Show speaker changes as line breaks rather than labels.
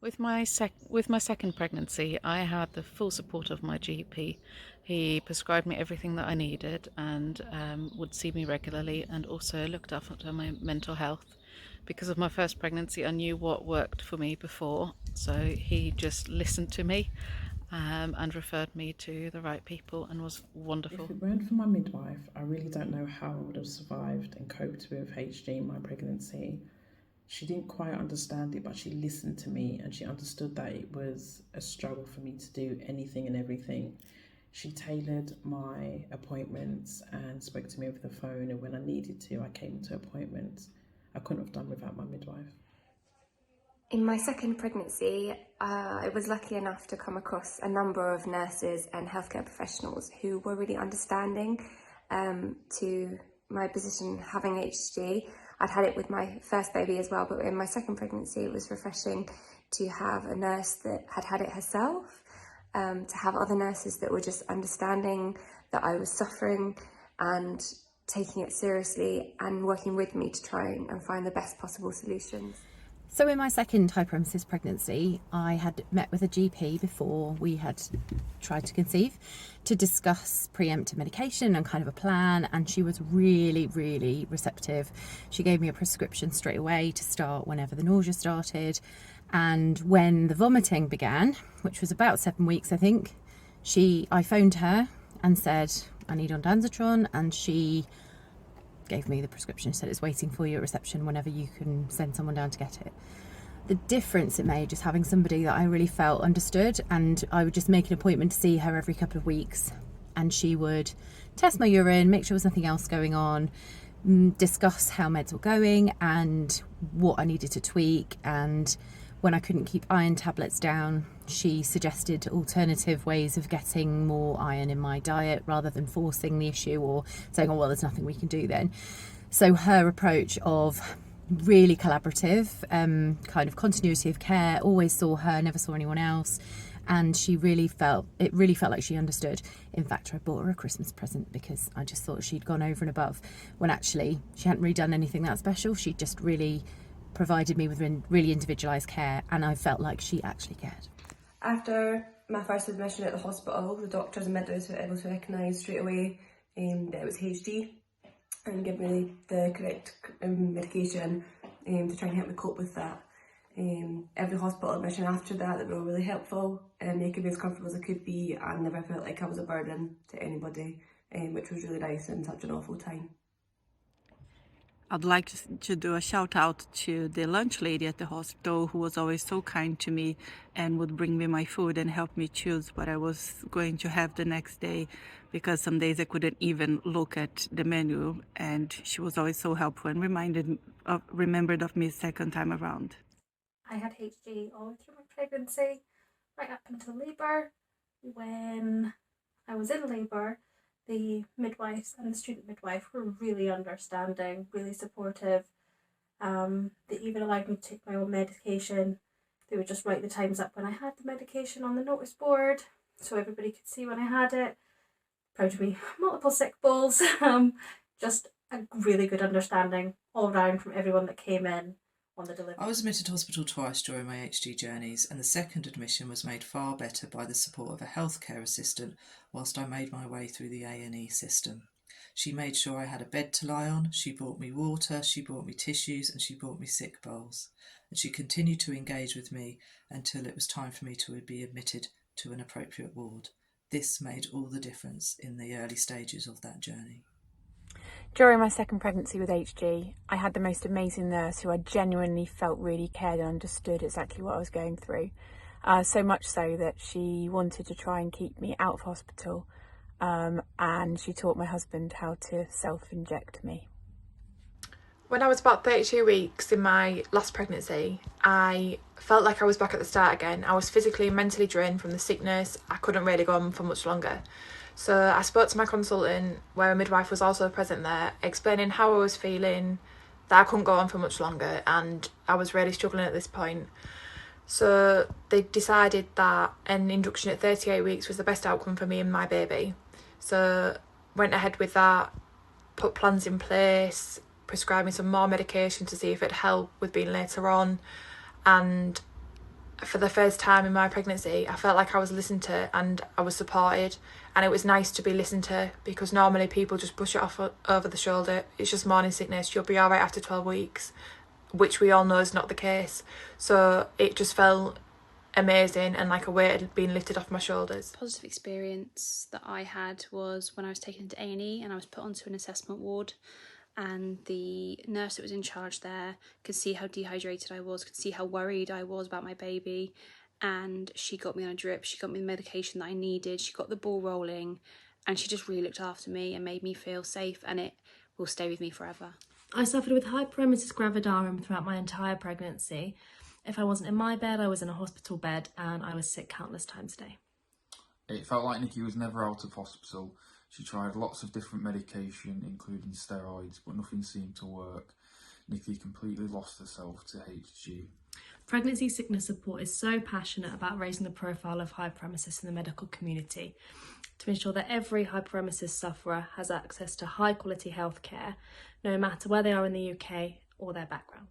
With my second pregnancy, I had the full support of my GP. He prescribed me everything that I needed and would see me regularly, and also looked after my mental health. Because of my first pregnancy, I knew what worked for me before, so he just listened to me and referred me to the right people, and was wonderful.
If it weren't for my midwife, I really don't know how I would have survived and coped with HG in my pregnancy. She didn't quite understand it, but she listened to me and she understood that it was a struggle for me to do anything and everything. She tailored my appointments and spoke to me over the phone, and when I needed to, I came to appointments. I couldn't have done without my midwife.
In my second pregnancy, I was lucky enough to come across a number of nurses and healthcare professionals who were really understanding to my position having HG. I'd had it with my first baby as well, but in my second pregnancy, it was refreshing to have a nurse that had had it herself, to have other nurses that were just understanding that I was suffering and taking it seriously and working with me to try and find the best possible solutions.
So in my second hyperemesis pregnancy, I had met with a GP before we had tried to conceive to discuss preemptive medication and kind of a plan, and she was really, really receptive. She gave me a prescription straight away to start whenever the nausea started, and when the vomiting began, which was about 7 weeks I think, I phoned her and said I need ondansetron, and she gave me the prescription. She said it's waiting for you at reception whenever you can send someone down to get it. The difference it made, just having somebody that I really felt understood, and I would just make an appointment to see her every couple of weeks, and she would test my urine, make sure there was nothing else going on, discuss how meds were going and what I needed to tweak, and when I couldn't keep iron tablets down, she suggested alternative ways of getting more iron in my diet rather than forcing the issue or saying, oh, well, there's nothing we can do then. So her approach of really collaborative, kind of continuity of care, always saw her, never saw anyone else. And it really felt like she understood. In fact, I bought her a Christmas present because I just thought she'd gone over and above when actually she hadn't really done anything that special. She just really provided me with really individualised care, and I felt like she actually cared.
After my first admission at the hospital, the doctors and midwives were able to recognise straight away that it was HG and give me the correct medication to try and help me cope with that. Every hospital admission after that, they were really helpful and making me as comfortable as I could be, and never felt like I was a burden to anybody, which was really nice in such an awful time.
I'd like to do a shout out to the lunch lady at the hospital, who was always so kind to me and would bring me my food and help me choose what I was going to have the next day, because some days I couldn't even look at the menu, and she was always so helpful and remembered of me second time around.
I had HG all the way through my pregnancy, right up until labour. When I was in labour, the midwives and the student midwife were really understanding, really supportive. They even allowed me to take my own medication. They would just write the times up when I had the medication on the notice board so everybody could see when I had it. Proud of me, multiple sick balls. Just a really good understanding all round from everyone that came in on the delivery.
I was admitted to hospital twice during my HG journeys, and the second admission was made far better by the support of a healthcare assistant whilst I made my way through the A&E system. She made sure I had a bed to lie on, she brought me water, she brought me tissues, and she brought me sick bowls. And she continued to engage with me until it was time for me to be admitted to an appropriate ward. This made all the difference in the early stages of that journey.
During my second pregnancy with HG, I had the most amazing nurse who I genuinely felt really cared and understood exactly what I was going through. So much so that she wanted to try and keep me out of hospital, and she taught my husband how to self-inject me.
When I was about 32 weeks in my last pregnancy, I felt like I was back at the start again. I was physically and mentally drained from the sickness. I couldn't really go on for much longer. So I spoke to my consultant, where a midwife was also present there, explaining how I was feeling, that I couldn't go on for much longer, and I was really struggling at this point. So they decided that an induction at 38 weeks was the best outcome for me and my baby. So went ahead with that, put plans in place, prescribed me some more medication to see if it'd help with being later on, and for the first time in my pregnancy, I felt like I was listened to and I was supported, and it was nice to be listened to, because normally people just brush it off over the shoulder. It's just morning sickness, you'll be alright after 12 weeks, which we all know is not the case. So it just felt amazing and like a weight had been lifted off my shoulders.
Positive experience that I had was when I was taken into A&E and I was put onto an assessment ward, and the nurse that was in charge there could see how dehydrated I was, could see how worried I was about my baby, and she got me on a drip, she got me the medication that I needed, she got the ball rolling, and she just really looked after me and made me feel safe, and it will stay with me forever.
I suffered with hyperemesis gravidarum throughout my entire pregnancy. If I wasn't in my bed, I was in a hospital bed, and I was sick countless times a day.
It felt like Nikki was never out of hospital. She tried lots of different medication, including steroids, but nothing seemed to work. Nikki completely lost herself to HG.
Pregnancy sickness support is so passionate about raising the profile of hyperemesis in the medical community to ensure that every hyperemesis sufferer has access to high quality healthcare, no matter where they are in the UK or their background.